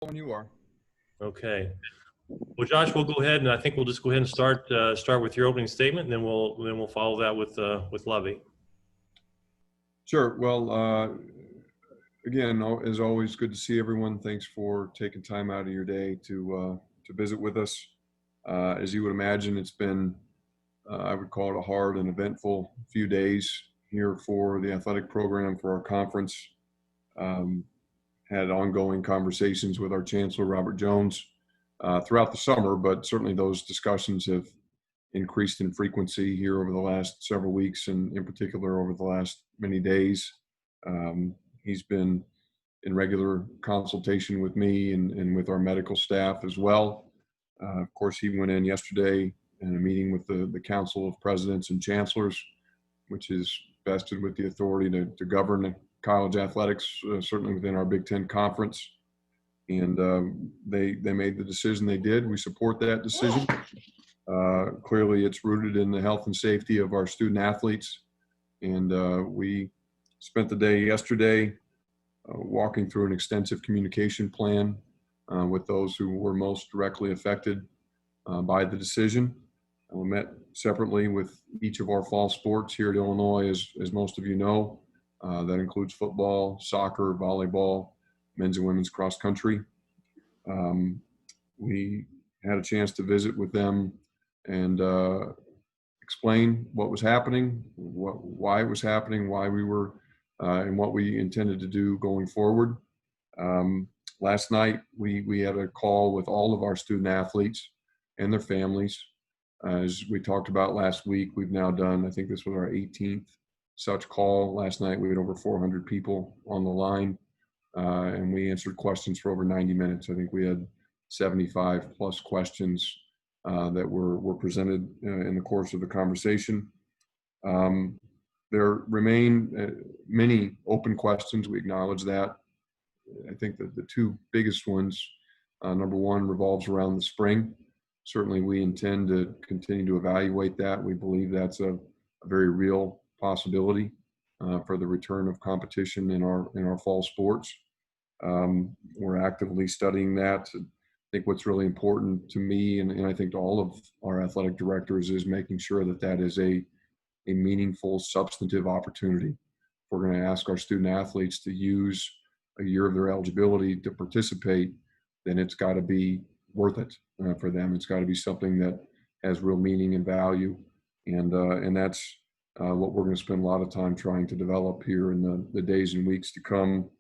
When you are. Okay. Well, Josh, we'll go ahead, and I think we'll just go ahead and start with your opening statement, and then we'll follow that with Lovie. Sure. Well, again, as always, good to see everyone. Thanks for taking time out of your day to visit with us. As you would imagine, it's been I would call it a hard and eventful few days here for the athletic program for our conference. Had ongoing conversations with our chancellor, Robert Jones, throughout the summer, but certainly those discussions have increased in frequency here over the last several weeks, and in particular over the last many days. He's been in regular consultation with me and with our medical staff as well. Of course, he went in yesterday in a meeting with the Council of Presidents and Chancellors, which is vested with the authority to govern college athletics, certainly within our Big Ten Conference. And they made the decision they did. We support that decision. Clearly, it's rooted in the health and safety of our student athletes. And we spent the day yesterday walking through an extensive communication plan with those who were most directly affected by the decision. We met separately with each of our fall sports here at Illinois, as most of you know. That includes football, soccer, volleyball, men's and women's cross country. We had a chance to visit with them and explain what was happening, why it was happening, why we were, and what we intended to do going forward. Last night, we had a call with all of our student athletes and their families. As we talked about last week, we've now done, I think this was our 18th such call. Last night, we had over 400 people on the line, and we answered questions for over 90 minutes. I think we had 75 plus questions that were presented in the course of the conversation. There remain many open questions. We acknowledge that. I think that the two biggest ones, number one, revolves around the spring. Certainly, we intend to continue to evaluate that. We believe that's a very real possibility for the return of competition in our fall sports. We're actively studying that. I think what's really important to me, and I think to all of our athletic directors, is making sure that that is a meaningful, substantive opportunity. If we're going to ask our student athletes to use a year of their eligibility to participate, then it's got to be worth it for them. It's got to be something that has real meaning and value, and that's what we're going to spend a lot of time trying to develop here in the days and weeks to come.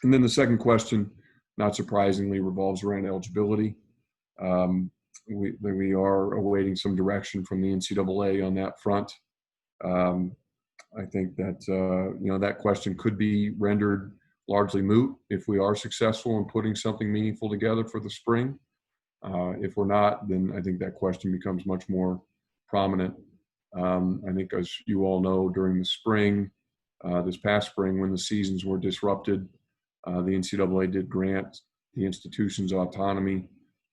And then the second question, not surprisingly, revolves around eligibility. We are awaiting some direction from the NCAA on that front. I think that that question could be rendered largely moot if we are successful in putting something meaningful together for the spring. If we're not, then I think that question becomes much more prominent. I think, as you all know, during the spring, this past spring, when the seasons were disrupted, the NCAA did grant the institutions autonomy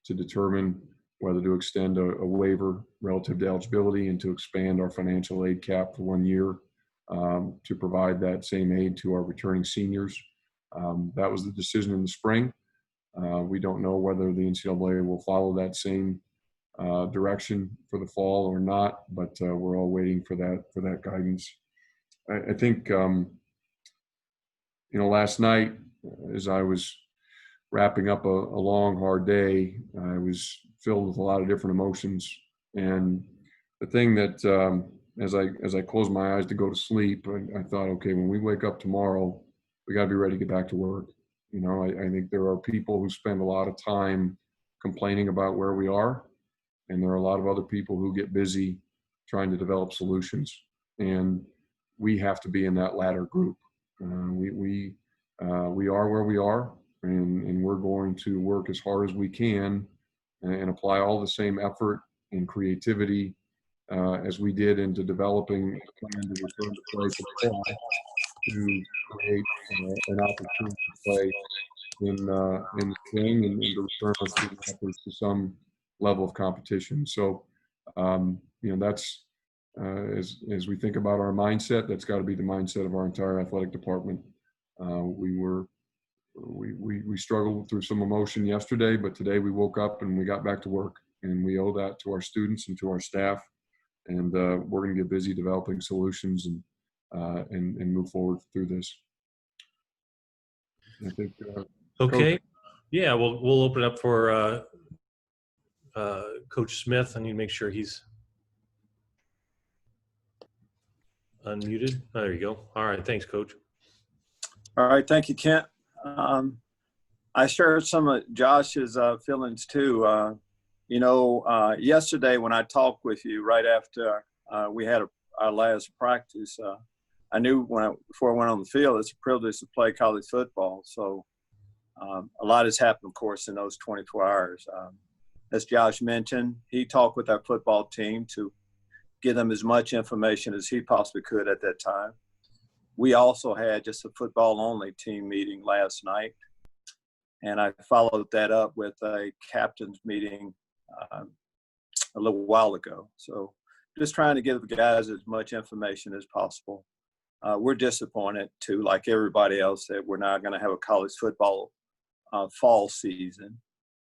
to determine whether to extend a waiver relative to eligibility and to expand our financial aid cap for 1 year to provide that same aid to our returning seniors. That was the decision in the spring. We don't know whether the NCAA will follow that same direction for the fall or not, but we're all waiting for that guidance. I think last night, as I was wrapping up a long, hard day, I was filled with a lot of different emotions. And the thing that, as I closed my eyes to go to sleep, I thought, okay, when we wake up tomorrow, we got to be ready to get back to work. I think there are people who spend a lot of time complaining about where we are, and there are a lot of other people who get busy trying to develop solutions. And we have to be in that latter group. We are where we are, and we're going to work as hard as we can and apply all the same effort and creativity as we did into developing a plan to return to play for the fall, to create an opportunity to play in the spring and to return our student athletes to some level of competition. So, that's as we think about our mindset, that's got to be the mindset of our entire athletic department. We were we struggled through some emotion yesterday, but today we woke up and we got back to work, and we owe that to our students and to our staff. And we're going to get busy developing solutions and move forward through this. I think. Okay. Coach. Yeah, we'll open up for Coach Smith. I need to make sure he's unmuted. Oh, there you go. All right. Thanks, Coach. All right. Thank you, Kent. I shared some of Josh's feelings too. Yesterday when I talked with you right after we had our last practice, I knew before I went on the field, it's a privilege to play college football. So a lot has happened, of course, in those 24 hours. As Josh mentioned, he talked with our football team to give them as much information as he possibly could at that time. We also had just a football-only team meeting last night, and I followed that up with a captain's meeting a little while ago. So just trying to give the guys as much information as possible. We're disappointed, too, like everybody else, that we're not going to have a college football fall season.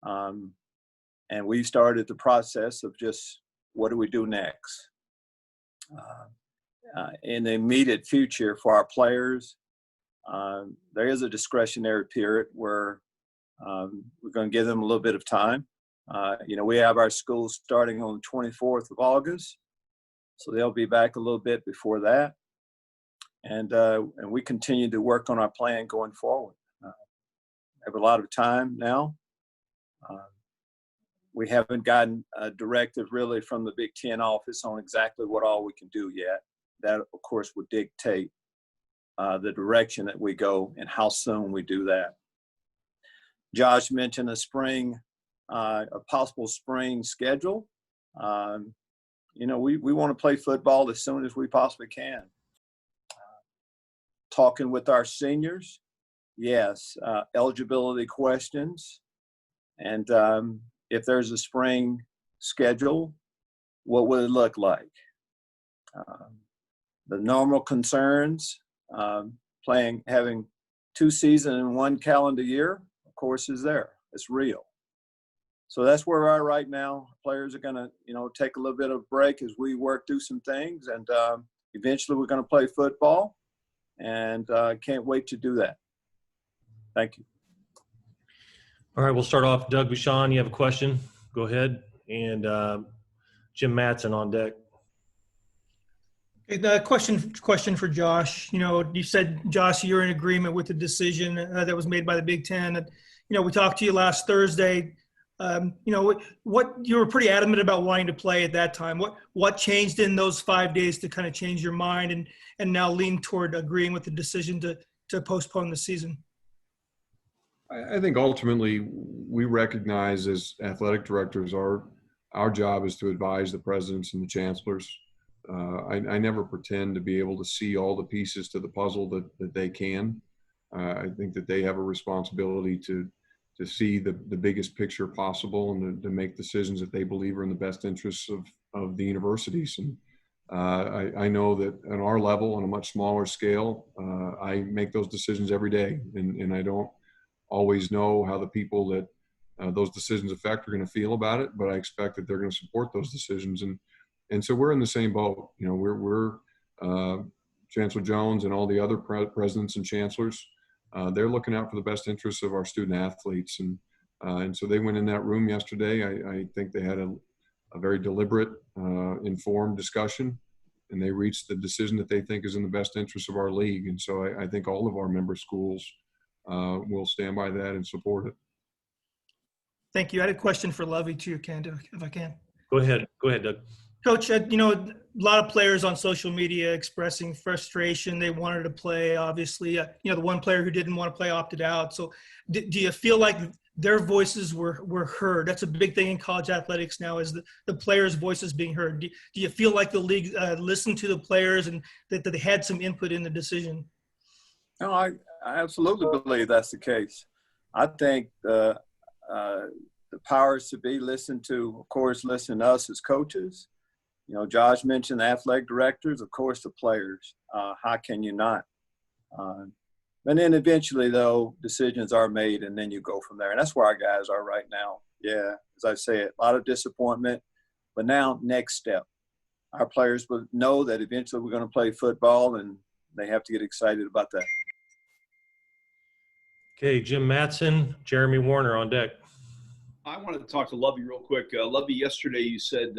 And we started the process of just what do we do next? In the immediate future for our players, there is a discretionary period where we're going to give them a little bit of time. We have our school starting on the 24th of August, so they'll be back a little bit before that. And we continue to work on our plan going forward. Have a lot of time now. We haven't gotten a directive really from the Big Ten office on exactly what all we can do yet. That, of course, would dictate the direction that we go and how soon we do that. Josh mentioned a possible spring schedule. We want to play football as soon as we possibly can. Talking with our seniors, yes, eligibility questions. And if there's a spring schedule, what would it look like? The normal concerns, having 2 seasons in 1 calendar year, of course, is there. It's real. So that's where we are right now. Players are going to, take a little bit of break as we work through some things. And eventually we're going to play football. And can't wait to do that. Thank you. All right, we'll start off. Doug Bouchon, you have a question? Go ahead. And Jim Mattson on deck. The question for Josh. You said, Josh, you're in agreement with the decision that was made by the Big Ten. We talked to you last Thursday. What you were pretty adamant about wanting to play at that time. What changed in those 5 days to kind of change your mind and now lean toward agreeing with the decision to postpone the season? I think ultimately we recognize as athletic directors our job is to advise the presidents and the chancellors. I never pretend to be able to see all the pieces to the puzzle that they can. I think that they have a responsibility to see the biggest picture possible and to make decisions that they believe are in the best interests of the universities. And I know that on our level, on a much smaller scale, I make those decisions every day, and I don't always know how the people that those decisions affect are going to feel about it, but I expect that they're going to support those decisions. And so we're in the same boat. We're Chancellor Jones and all the other presidents and chancellors. They're looking out for the best interests of our student athletes, and so they went in that room yesterday. I think they had a very deliberate, informed discussion, and they reached the decision that they think is in the best interest of our league. And so I think all of our member schools will stand by that and support it. Thank you. I had a question for Lovie too, if I can. Go ahead, Doug. Coach, a lot of players on social media expressing frustration. They wanted to play, obviously. The one player who didn't want to play opted out. So do you feel like their voices were heard? That's a big thing in college athletics now, is the players' voices being heard. Do you feel like the league listened to the players and that they had some input in the decision? No, I absolutely believe that's the case. I think the powers to be listened to, of course, listen to us as coaches. Josh mentioned the athletic directors, of course, the players. How can you not? And then eventually, though, decisions are made, and then you go from there. And that's where our guys are right now. Yeah, as I said, a lot of disappointment. But now, next step. Our players will know that eventually we're going to play football, and they have to get excited about that. Okay, Jim Matson, Jeremy Warner on deck. I wanted to talk to Lovie real quick. Lovie, yesterday you said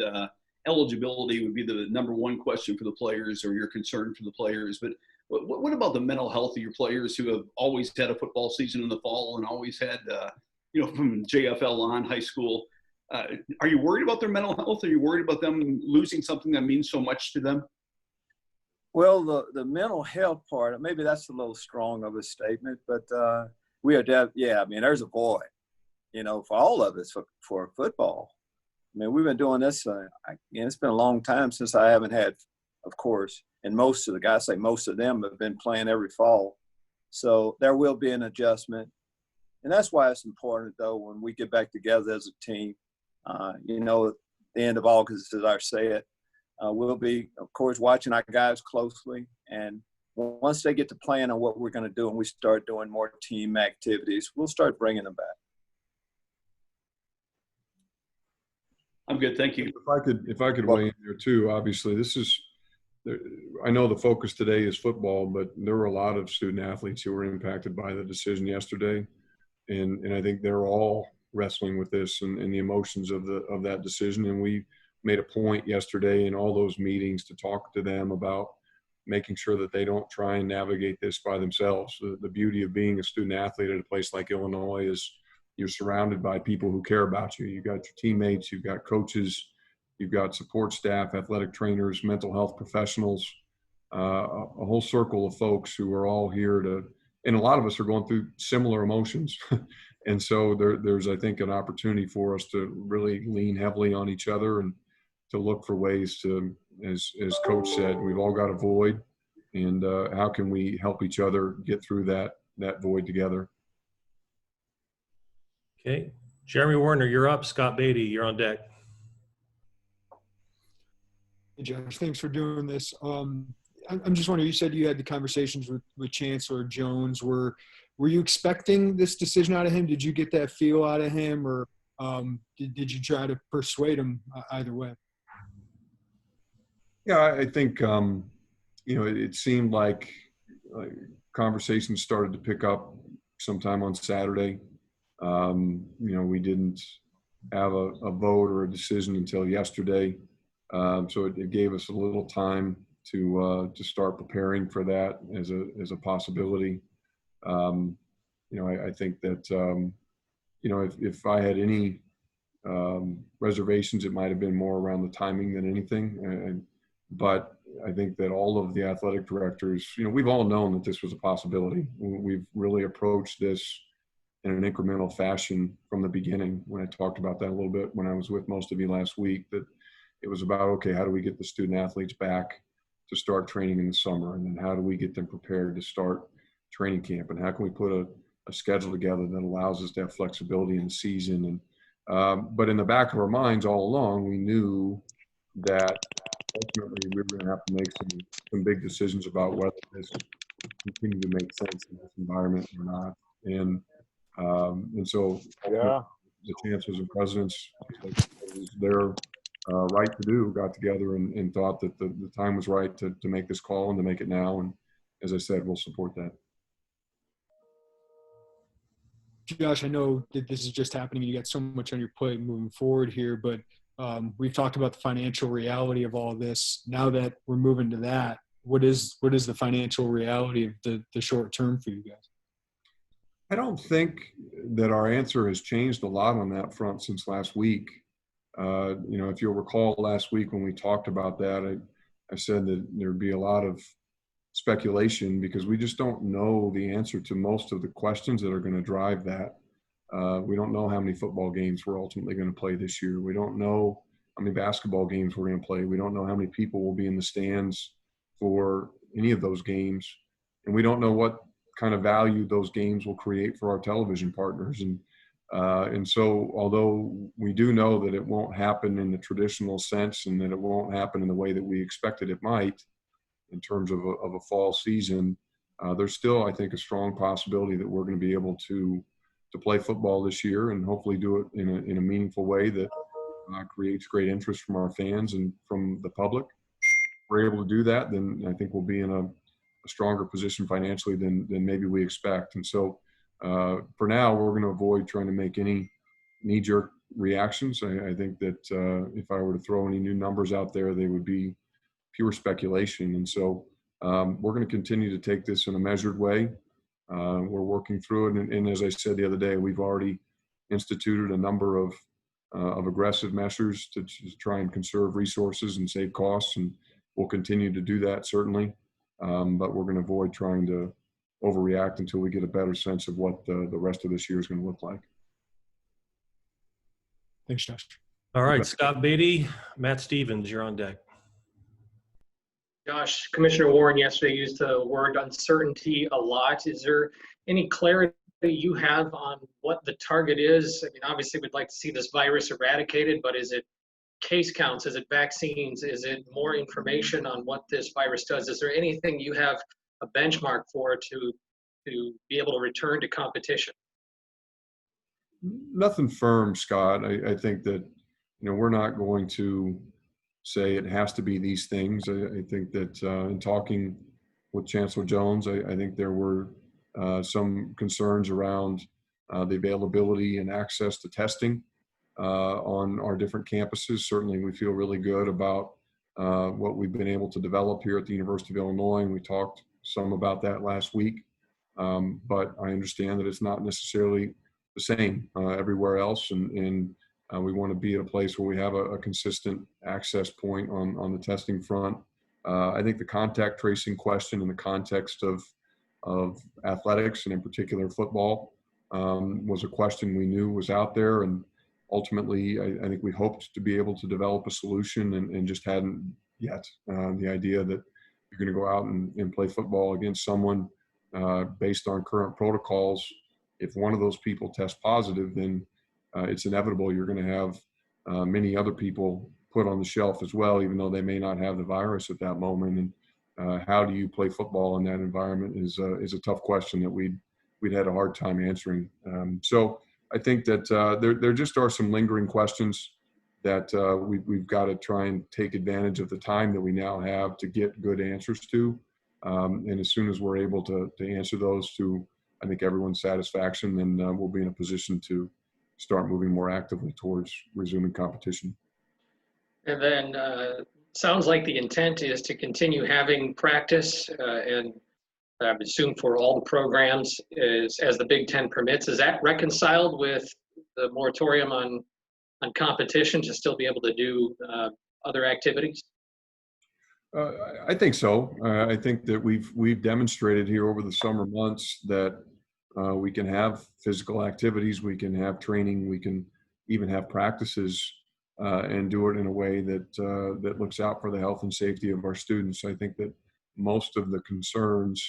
eligibility would be the number one question for the players, or your concern for the players. But what about the mental health of your players who have always had a football season in the fall and always had, from JFL on, high school? Are you worried about their mental health? Are you worried about them losing something that means so much to them? Well, the mental health part, maybe that's a little strong of a statement, but we are there's a void, for all of us for football. I mean, we've been doing this, it's been a long time since I haven't had, of course, and most of the guys, most of them have been playing every fall. So there will be an adjustment. And that's why it's important, though, when we get back together as a team, at the end of August, as I said, we'll be, of course, watching our guys closely. And once they get to plan on what we're going to do and we start doing more team activities, we'll start bringing them back. I'm good. Thank you. If I could weigh in there too, obviously I know the focus today is football, but there were a lot of student athletes who were impacted by the decision yesterday. And I think they're all wrestling with this and the emotions of that decision. And we made a point yesterday in all those meetings to talk to them about making sure that they don't try and navigate this by themselves. The beauty of being a student athlete at a place like Illinois is you're surrounded by people who care about you. You've got your teammates, you've got coaches, you've got support staff, athletic trainers, mental health professionals, a whole circle of folks who are all here and a lot of us are going through similar emotions. And so there's, I think, an opportunity for us to really lean heavily on each other and to look for ways to, as Coach said, we've all got a void, and how can we help each other get through that void together? Okay, Jeremy Warner, you're up. Scott Beatty, you're on deck. Hey, Josh, thanks for doing this. I'm just wondering, you said you had the conversations with Chancellor Jones. Were you expecting this decision out of him? Did you get that feel out of him, or did you try to persuade him either way? Yeah, I think, it seemed like conversations started to pick up sometime on Saturday. We didn't have a vote or a decision until yesterday. So it gave us a little time to start preparing for that as a possibility. I think that, if I had any reservations, it might have been more around the timing than anything. But I think that all of the athletic directors, we've all known that this was a possibility. We've really approached this in an incremental fashion from the beginning. When I talked about that a little bit when I was with most of you last week, that it was about, okay, how do we get the student athletes back to start training in the summer? And then how do we get them prepared to start training camp? And how can we put a schedule together that allows us to have flexibility in the season? And but in the back of our minds all along, we knew that ultimately we were going to have to make some big decisions about whether this would continue to make sense in this environment or not. And so the chancellors and presidents, it was their right to do, got together and thought that the time was right to make this call and to make it now. And as I said, we'll support that. Josh, I know that this is just happening. You got so much on your plate moving forward here, but we've talked about the financial reality of all this. Now that we're moving to that, what is the financial reality of the short term for you guys? I don't think that our answer has changed a lot on that front since last week. If you'll recall last week when we talked about that, I said that there'd be a lot of speculation because we just don't know the answer to most of the questions that are going to drive that. We don't know how many football games we're ultimately going to play this year. We don't know how many basketball games we're going to play. We don't know how many people will be in the stands for any of those games. And we don't know what kind of value those games will create for our television partners. And so although we do know that it won't happen in the traditional sense and that it won't happen in the way that we expected it might in terms of a fall season, there's still, I think, a strong possibility that we're going to be able to play football this year and hopefully do it in a meaningful way that creates great interest from our fans and from the public. If we're able to do that, then I think we'll be in a stronger position financially than maybe we expect. And so for now, we're going to avoid trying to make any knee-jerk reactions. I think that if I were to throw any new numbers out there, they would be pure speculation. And so we're going to continue to take this in a measured way. We're working through it. And as I said the other day, we've already instituted a number of aggressive measures to try and conserve resources and save costs. And we'll continue to do that, certainly. But we're going to avoid trying to overreact until we get a better sense of what the rest of this year is going to look like. Thanks, Josh. All right, Scott Beatty, Matt Stevens, you're on deck. Josh, Commissioner Warren yesterday used the word uncertainty a lot. Is there any clarity you have on what the target is? I mean, obviously we'd like to see this virus eradicated, but is it case counts? Is it vaccines? Is it more information on what this virus does? Is there anything you have a benchmark for to be able to return to competition? Nothing firm, Scott. I think that, we're not going to say it has to be these things. I think that in talking with Chancellor Jones, I think there were some concerns around the availability and access to testing on our different campuses. Certainly, we feel really good about what we've been able to develop here at the University of Illinois, and we talked some about that last week. But I understand that it's not necessarily the same everywhere else, and we want to be at a place where we have a consistent access point on the testing front. I think the contact tracing question in the context of athletics, and in particular football, was a question we knew was out there. And ultimately, I think we hoped to be able to develop a solution and just hadn't yet. The idea that you're going to go out and play football against someone based on current protocols, if one of those people tests positive, then it's inevitable you're going to have many other people put on the shelf as well, even though they may not have the virus at that moment. And how do you play football in that environment is a tough question that we'd had a hard time answering. So I think that there just are some lingering questions that we've got to try and take advantage of the time that we now have to get good answers to. And as soon as we're able to answer those to, I think, everyone's satisfaction, then we'll be in a position to start moving more actively towards resuming competition. And then sounds like the intent is to continue having practice and I would assume for all the programs as the Big Ten permits. Is that reconciled with the moratorium on competition to still be able to do other activities? I think so. I think that we've demonstrated here over the summer months that we can have physical activities, we can have training, we can even have practices and do it in a way that looks out for the health and safety of our students. I think that most of the concerns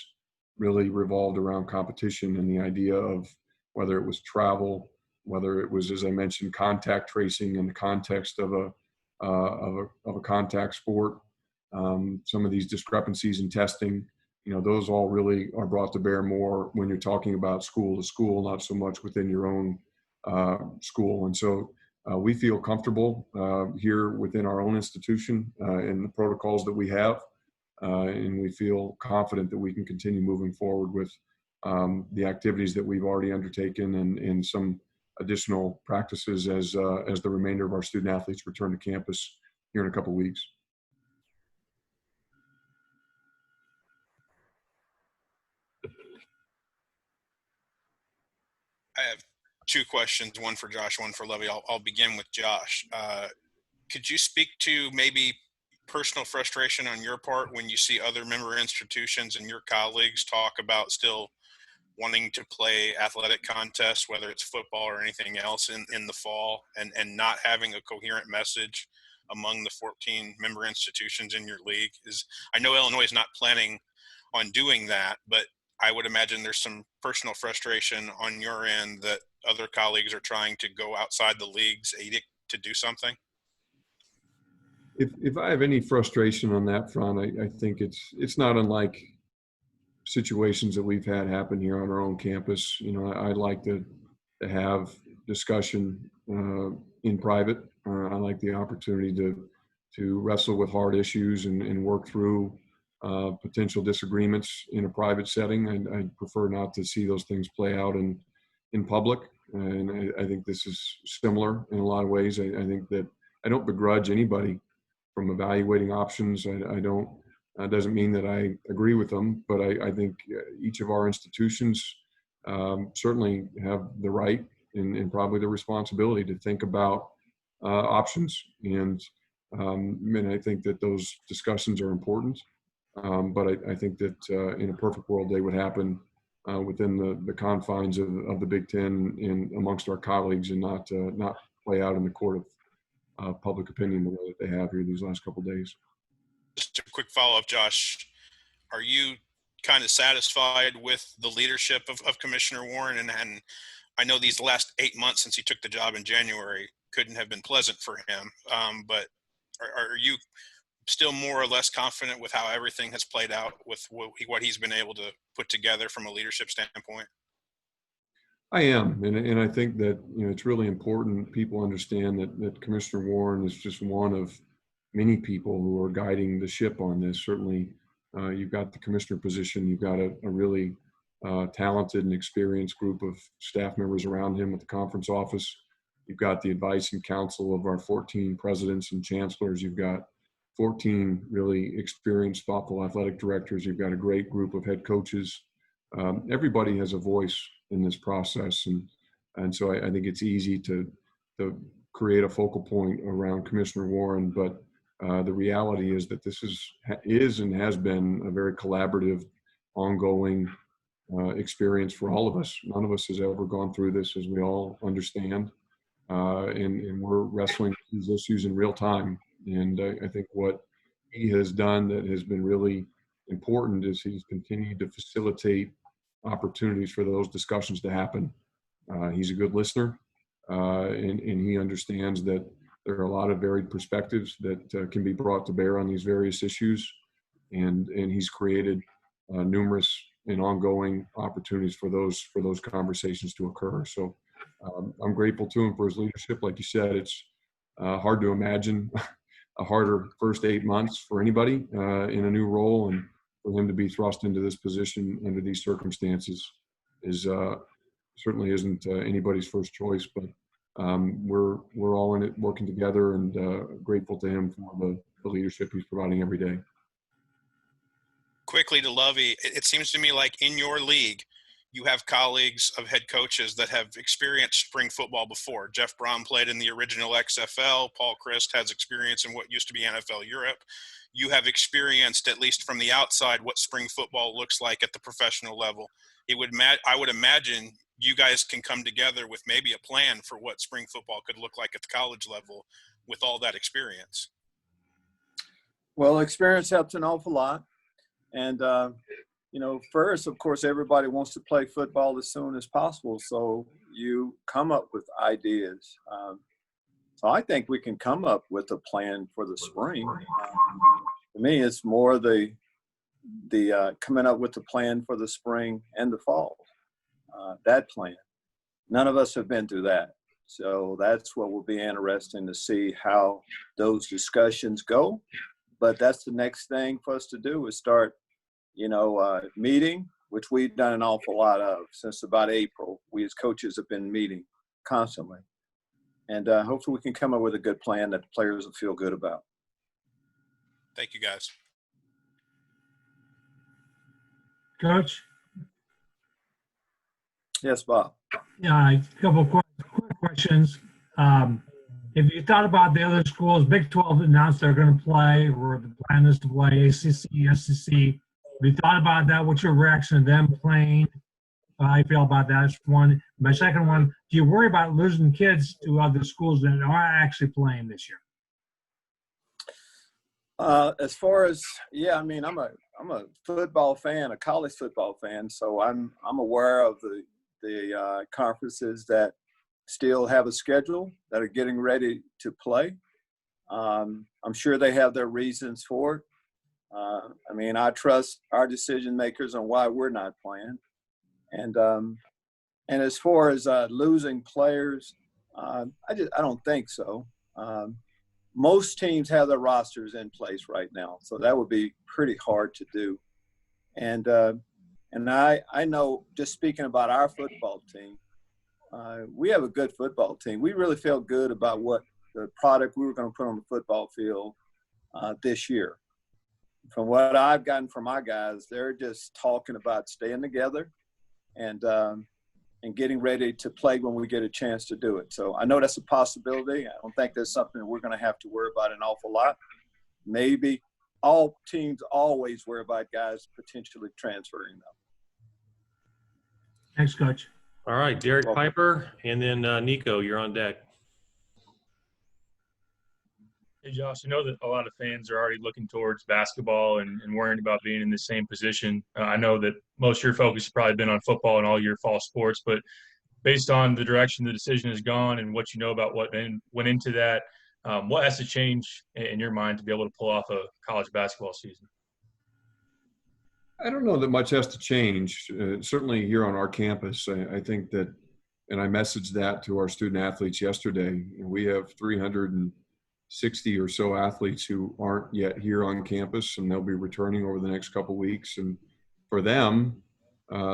really revolved around competition and the idea of whether it was travel, whether it was, as I mentioned, contact tracing in the context of a contact sport. Some of these discrepancies in testing, those all really are brought to bear more when you're talking about school to school, not so much within your own school. And so we feel comfortable here within our own institution in the protocols that we have. And we feel confident that we can continue moving forward with the activities that we've already undertaken and some additional practices as the remainder of our student athletes return to campus here in a couple of weeks. I have two questions, one for Josh, one for Lovie. I'll begin with Josh. Could you speak to maybe personal frustration on your part when you see other member institutions and your colleagues talk about still wanting to play athletic contests, whether it's football or anything else in the fall, and not having a coherent message among the 14 member institutions in your league? I know Illinois is not planning on doing that, but I would imagine there's some personal frustration on your end that other colleagues are trying to go outside the league's edict to do something. If I have any frustration on that front, I think it's not unlike situations that we've had happen here on our own campus. You know, I like to have discussion in private. I like the opportunity to wrestle with hard issues and work through potential disagreements in a private setting. I prefer not to see those things play out in public. And I think this is similar in a lot of ways. I think that I don't begrudge anybody from evaluating options. I don't, doesn't mean that I agree with them, but I think each of our institutions certainly have the right and probably the responsibility to think about options. And I think that those discussions are important. But I think that in a perfect world, they would happen within the confines of the Big Ten and amongst our colleagues, and not play out in the court of public opinion the way that they have here these last couple of days. Just a quick follow-up, Josh. Are you kind of satisfied with the leadership of Commissioner Warren? And I know these last 8 months since he took the job in January couldn't have been pleasant for him. But are you still more or less confident with how everything has played out with what he's been able to put together from a leadership standpoint? I am, and I think that, you know, it's really important people understand that Commissioner Warren is just one of many people who are guiding the ship on this. Certainly, you've got the commissioner position, you've got a really talented and experienced group of staff members around him at the conference office. You've got the advice and counsel of our 14 presidents and chancellors. You've got 14 really experienced, thoughtful athletic directors. You've got a great group of head coaches. Everybody has a voice in this process, and so I think it's easy to create a focal point around Commissioner Warren. But the reality is that this is and has been a very collaborative, ongoing experience for all of us. None of us has ever gone through this, as we all understand, and we're wrestling with these issues in real time. And I think what he has done that has been really important is he's continued to facilitate opportunities for those discussions to happen. He's a good listener, and he understands that there are a lot of varied perspectives that can be brought to bear on these various issues, and he's created numerous and ongoing opportunities for those conversations to occur. So I'm grateful to him for his leadership. Like you said, it's hard to imagine a harder first 8 months for anybody in a new role, and for him to be thrust into this position under these circumstances is certainly isn't anybody's first choice. But we're all in it, working together, and grateful to him for the leadership he's providing every day. Quickly to Lovie, it seems to me like in your league, you have colleagues of head coaches that have experienced spring football before. Jeff Brom played in the original XFL. Paul Christ has experience in what used to be NFL Europe. You have experienced, at least from the outside, what spring football looks like at the professional level. I would imagine you guys can come together with maybe a plan for what spring football could look like at the college level with all that experience. Well, experience helps an awful lot. And, first, of course, everybody wants to play football as soon as possible. So you come up with ideas. So I think we can come up with a plan for the spring. To me, it's more the coming up with the plan for the spring and the fall. That plan. None of us have been through that. So that's what will be interesting to see how those discussions go. But that's the next thing for us to do, is start, meeting, which we've done an awful lot of since about April. We as coaches have been meeting constantly. And hopefully we can come up with a good plan that the players will feel good about. Thank you, guys. Coach? Yes, Bob. Yeah, a couple of quick questions. If you thought about the other schools, Big 12 announced they're going to play, or the plan is to play ACC, SEC. Have you thought about that? What's your reaction to them playing? How you feel about that? That's one. My second one, do you worry about losing kids to other schools that are actually playing this year? As far as, I'm a football fan, a college football fan, so I'm aware of the conferences that still have a schedule, that are getting ready to play. I'm sure they have their reasons for it. I mean, I trust our decision makers on why we're not playing. And as far as losing players, I don't think so. Most teams have their rosters in place right now, so that would be pretty hard to do. And I know, just speaking about our football team, we have a good football team. We really feel good about what the product we were going to put on the football field this year. From what I've gotten from my guys, they're just talking about staying together and getting ready to play when we get a chance to do it. So I know that's a possibility. I don't think that's something that we're going to have to worry about an awful lot. Maybe all teams always worry about guys potentially transferring them. Thanks, Coach. All right, Derek Piper, and then Nico, you're on deck. Hey, Josh, I know that a lot of fans are already looking towards basketball and worrying about being in the same position. I know that most of your focus has probably been on football and all your fall sports, but based on the direction the decision has gone and what you know about what went into that, what has to change in your mind to be able to pull off a college basketball season? I don't know that much has to change. Certainly here on our campus, I think that, and I messaged that to our student athletes yesterday, we have 360 or so athletes who aren't yet here on campus, and they'll be returning over the next couple of weeks. And for them,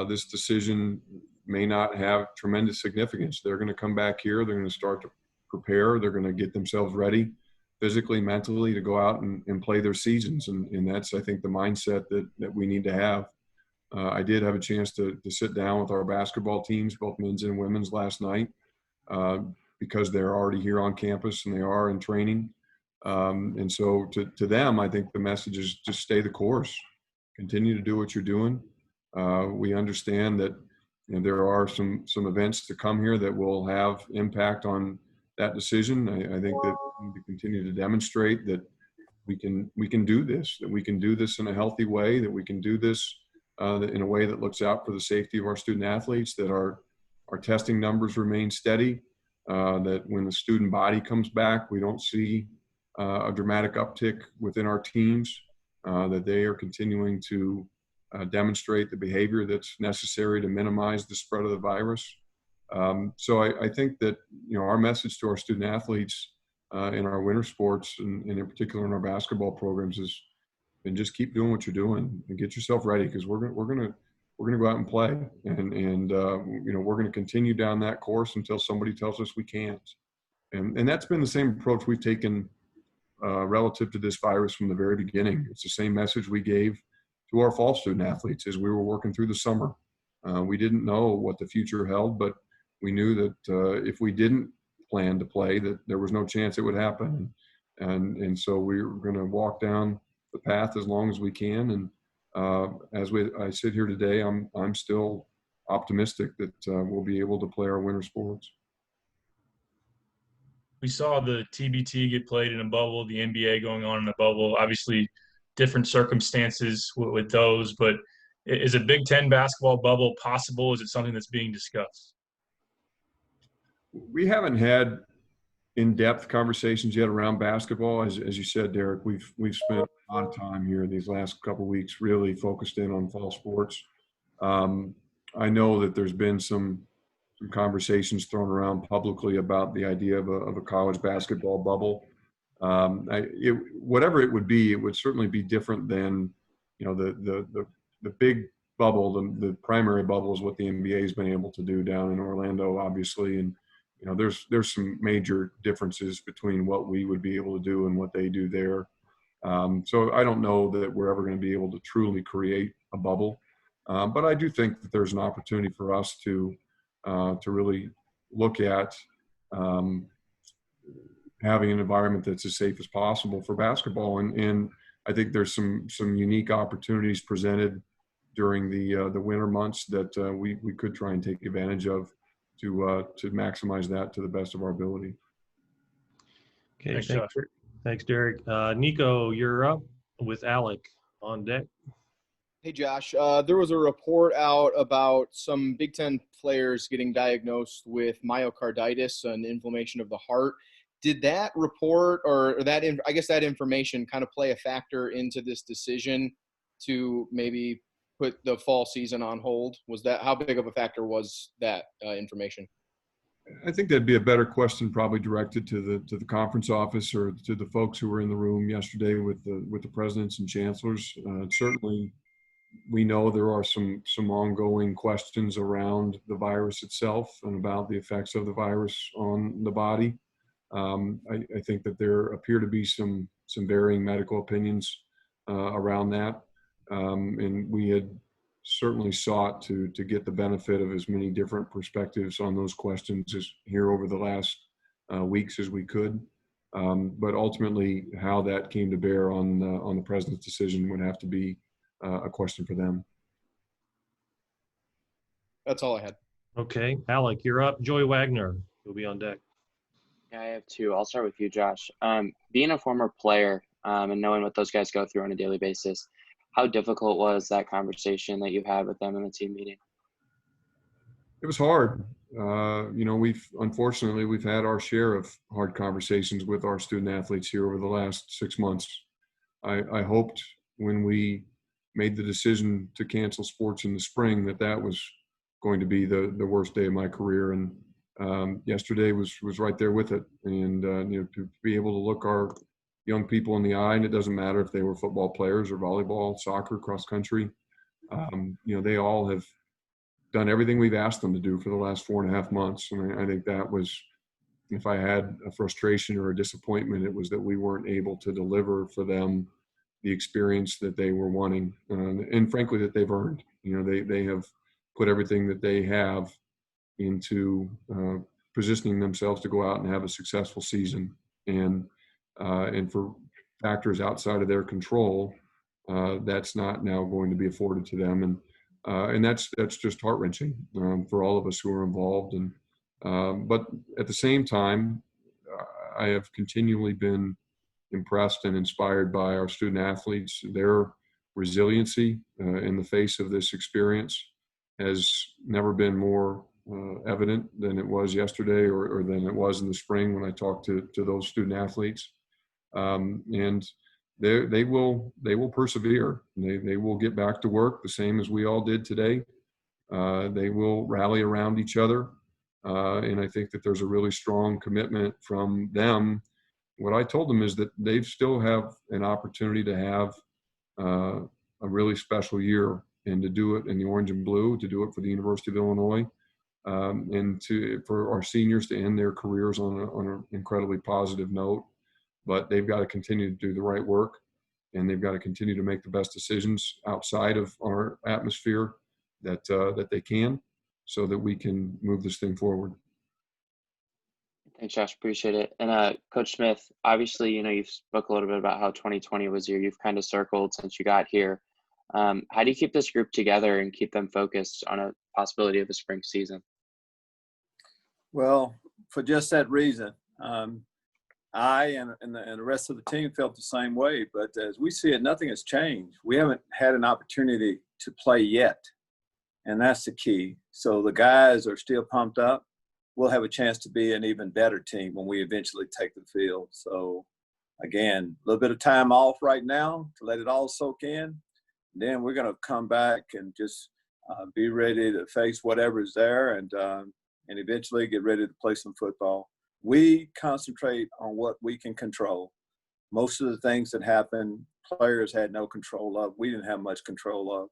this decision may not have tremendous significance. They're going to come back here. They're going to start to prepare. They're going to get themselves ready physically, mentally, to go out and play their seasons. And that's, I think, the mindset that we need to have. I did have a chance to sit down with our basketball teams, both men's and women's, last night, because they're already here on campus and they are in training. And so to them, I think the message is just stay the course, continue to do what you're doing. We understand that there are some events to come here that will have impact on that decision. I think that we need to continue to demonstrate that we can do this, that we can do this in a healthy way, that we can do this in a way that looks out for the safety of our student athletes, that our testing numbers remain steady, that when the student body comes back, we don't see a dramatic uptick within our teams, that they are continuing to demonstrate the behavior that's necessary to minimize the spread of the virus. So I think that, our message to our student athletes in our winter sports, and in particular in our basketball programs, is, and just keep doing what you're doing and get yourself ready, because we're gonna go out and play, and we're gonna continue down that course until somebody tells us we can't. And that's been the same approach we've taken relative to this virus from the very beginning. It's the same message we gave to our fall student athletes as we were working through the summer. We didn't know what the future held, but we knew that if we didn't plan to play, that there was no chance it would happen. And so we were going to walk down the path as long as we can. And I sit here today, I'm still optimistic that we'll be able to play our winter sports. We saw the TBT get played in a bubble, the NBA going on in a bubble, obviously different circumstances with those, but is a Big Ten basketball bubble possible? Is it something that's being discussed? We haven't had in-depth conversations yet around basketball. As you said, Derek, we've spent a lot of time here these last couple of weeks really focused in on fall sports. I know that there's been some conversations thrown around publicly about the idea of a college basketball bubble. Whatever it would be, it would certainly be different than, the big bubble. The primary bubble is what the NBA has been able to do down in Orlando, obviously, and there's some major differences between what we would be able to do and what they do there. So I don't know that we're ever going to be able to truly create a bubble, but I do think that there's an opportunity for us to really look at having an environment that's as safe as possible for basketball. And I think there's some unique opportunities presented during the winter months that we could try and take advantage of to maximize that to the best of our ability. Okay, thanks, Derek. Nico, you're up with Alec on deck. Hey, Josh. There was a report out about some Big Ten players getting diagnosed with myocarditis, an inflammation of the heart. Did that report or that I guess that information kind of play a factor into this decision to maybe put the fall season on hold? Was that, how big of a factor was that information? I think that'd be a better question probably directed to the conference office or to the folks who were in the room yesterday with the presidents and chancellors. Certainly, we know there are some ongoing questions around the virus itself and about the effects of the virus on the body. I think that there appear to be some varying medical opinions around that, and we had certainly sought to get the benefit of as many different perspectives on those questions as here over the last weeks as we could. But ultimately, how that came to bear on the president's decision would have to be a question for them. That's all I had. Okay, Alec, you're up. Joey Wagner, you'll be on deck. Yeah, I have two. I'll start with you, Josh. Being a former player and knowing what those guys go through on a daily basis, how difficult was that conversation that you had with them in the team meeting? It was hard. Unfortunately, we've had our share of hard conversations with our student athletes here over the last 6 months. I hoped when we made the decision to cancel sports in the spring that was going to be the worst day of my career. And yesterday was right there with it. And, to be able to look our young people in the eye, and it doesn't matter if they were football players or volleyball, soccer, cross country, they all have done everything we've asked them to do for the last 4.5 months. And I think that was, if I had a frustration or a disappointment, it was that we weren't able to deliver for them the experience that they were wanting, and frankly, that they've earned. They have put everything that they have into positioning themselves to go out and have a successful season. And for factors outside of their control, that's not now going to be afforded to them. And that's just heart-wrenching for all of us who are involved. But at the same time, I have continually been impressed and inspired by our student athletes. Their resiliency in the face of this experience has never been more evident than it was yesterday or than it was in the spring when I talked to those student athletes. And they will persevere. They will get back to work the same as we all did today. They will rally around each other. And I think that there's a really strong commitment from them. What I told them is that they still have an opportunity to have a really special year and to do it in the orange and blue, to do it for the University of Illinois, and for our seniors to end their careers on an incredibly positive note. But they've got to continue to do the right work, and they've got to continue to make the best decisions outside of our atmosphere that they can, so that we can move this thing forward. Thanks, Josh. Appreciate it. And Coach Smith, obviously, you've spoke a little bit about how 2020 was your year. You've kind of circled since you got here. How do you keep this group together and keep them focused on a possibility of a spring season? Well, for just that reason, I and the rest of the team felt the same way. But as we see it, nothing has changed. We haven't had an opportunity to play yet, and that's the key. So the guys are still pumped up. We'll have a chance to be an even better team when we eventually take the field. So, again, a little bit of time off right now to let it all soak in. Then we're going to come back and just be ready to face whatever is there and eventually get ready to play some football. We concentrate on what we can control. Most of the things that happened, players had no control of. We didn't have much control of.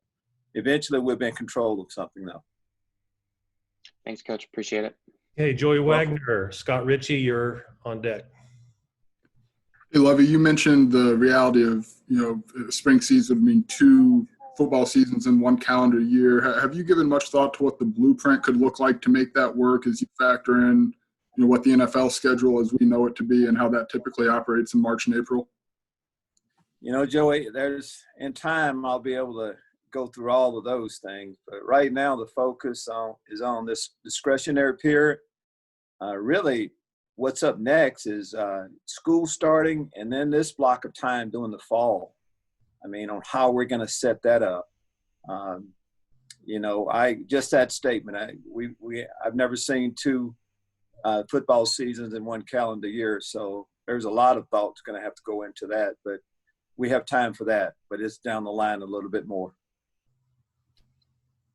Eventually, we'll be in control of something, though. Thanks, Coach. Appreciate it. Hey, Joey Wagner, Scott Ritchie, you're on deck. Hey, Lovie, you mentioned the reality of, spring season would mean 2 football seasons in 1 calendar year. Have you given much thought to what the blueprint could look like to make that work as you factor in, what the NFL schedule as we know it to be and how that typically operates in March and April? Joey, in time I'll be able to go through all of those things. But right now the focus is on this discretionary period. Really, what's up next is school starting and then this block of time during the fall. On how we're going to set that up. Just that statement. I've never seen 2 football seasons in one calendar year. So there's a lot of thoughts going to have to go into that, but we have time for that, but it's down the line a little bit more.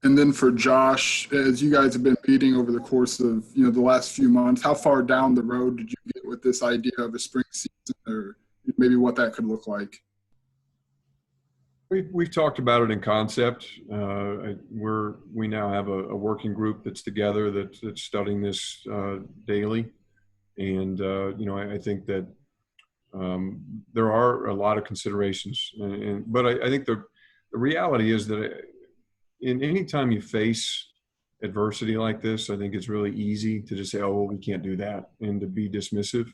And then for Josh, as you guys have been meeting over the course of, the last few months, how far down the road did you get with this idea of a spring season, or maybe what that could look like? We've talked about it in concept. We now have a working group that's together that's studying this daily, and I think that there are a lot of considerations, but I think the reality is that in any time you face adversity like this, I think it's really easy to just say, "Oh, well, we can't do that," and to be dismissive.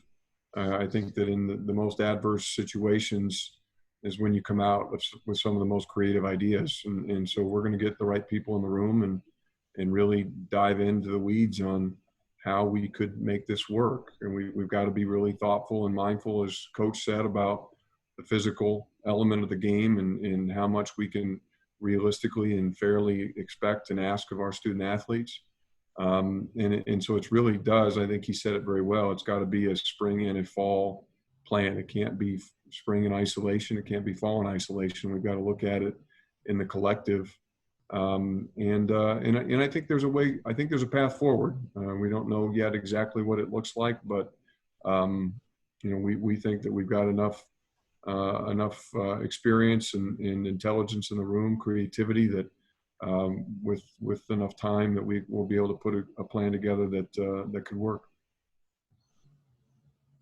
I think that in the most adverse situations is when you come out with some of the most creative ideas. And so we're going to get the right people in the room and really dive into the weeds on how we could make this work. And we've got to be really thoughtful and mindful, as Coach said, about the physical element of the game and how much we can realistically and fairly expect and ask of our student athletes. And so it really does, I think he said it very well, it's got to be a spring and a fall plan. It can't be spring in isolation. It can't be fall in isolation. We've got to look at it in the collective. And I think there's a way, I think there's a path forward. We don't know yet exactly what it looks like, but we think that we've got enough experience and intelligence in the room, creativity, that with enough time that we will be able to put a plan together that could work.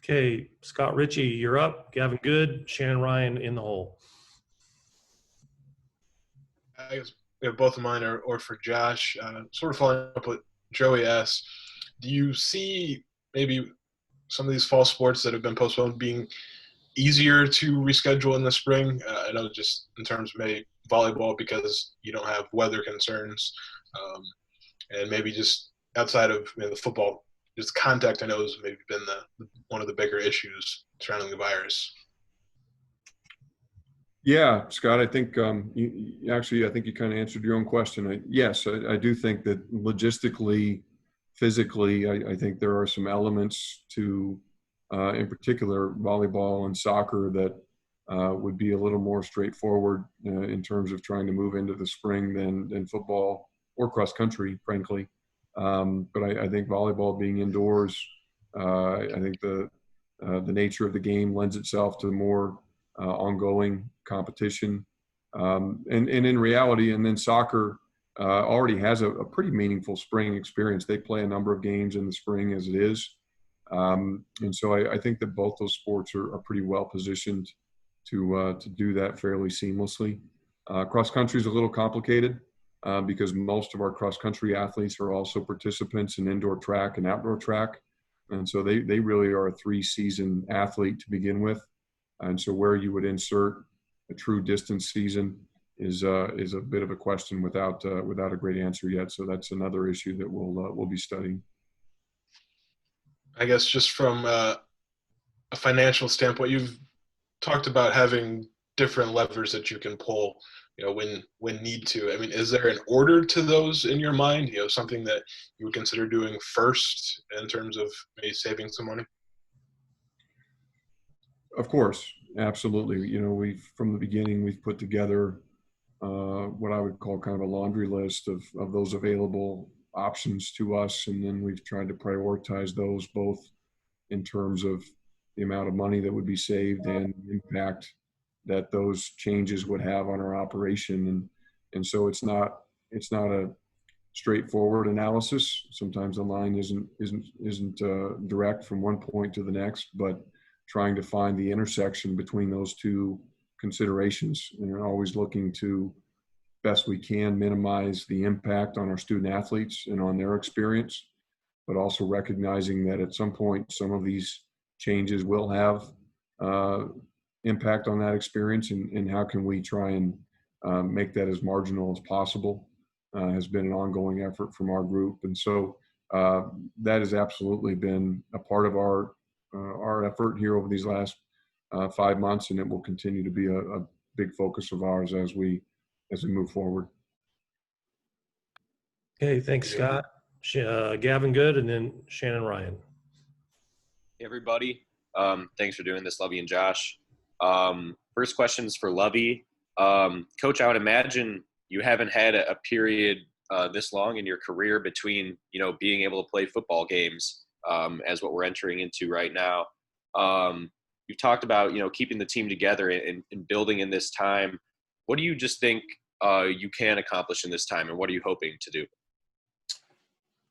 Okay, Scott Ritchie, you're up. Gavin Good, Shannon Ryan in the hole. I guess both of mine are for Josh. Sort of following up what Joey asked, do you see maybe some of these fall sports that have been postponed being easier to reschedule in the spring? I know just in terms of maybe volleyball, because you don't have weather concerns, and maybe just outside of the football, just contact I know has maybe been one of the bigger issues surrounding the virus. Yeah, Scott, I think I think you kind of answered your own question. Yes, I do think that logistically, physically, I think there are some elements to, in particular, volleyball and soccer that would be a little more straightforward in terms of trying to move into the spring than football or cross country, frankly. But I think volleyball being indoors, I think the nature of the game lends itself to more ongoing competition. And in reality, and then soccer already has a pretty meaningful spring experience. They play a number of games in the spring as it is. And so I think that both those sports are pretty well positioned to do that fairly seamlessly. Cross country is a little complicated because most of our cross country athletes are also participants in indoor track and outdoor track. And so they really are a 3-season athlete to begin with. And so where you would insert a true distance season is a bit of a question without a great answer yet. So that's another issue that we'll be studying. I guess just from a financial standpoint, you've talked about having different levers that you can pull, when need to. I mean, is there an order to those in your mind? Something that you would consider doing first in terms of maybe saving some money? Of course, absolutely. From the beginning, we've put together what I would call kind of a laundry list of those available options to us, and then we've tried to prioritize those both in terms of the amount of money that would be saved and the impact that those changes would have on our operation. And so it's not a straightforward analysis. Sometimes the line isn't direct from one point to the next, but trying to find the intersection between those two considerations, and we're always looking to best we can minimize the impact on our student athletes and on their experience, but also recognizing that at some point some of these changes will have impact on that experience, and how can we try and make that as marginal as possible has been an ongoing effort from our group. And so that has absolutely been a part of our effort here over these last 5 months, and it will continue to be a big focus of ours as we move forward. Okay, thanks, Scott. Gavin Good, and then Shannon Ryan. Hey, everybody. Thanks for doing this, Lovie and Josh. First question is for Lovie. Coach, I would imagine you haven't had a period this long in your career between, being able to play football games as what we're entering into right now. You've talked about, keeping the team together and building in this time. What do you just think you can accomplish in this time, and what are you hoping to do?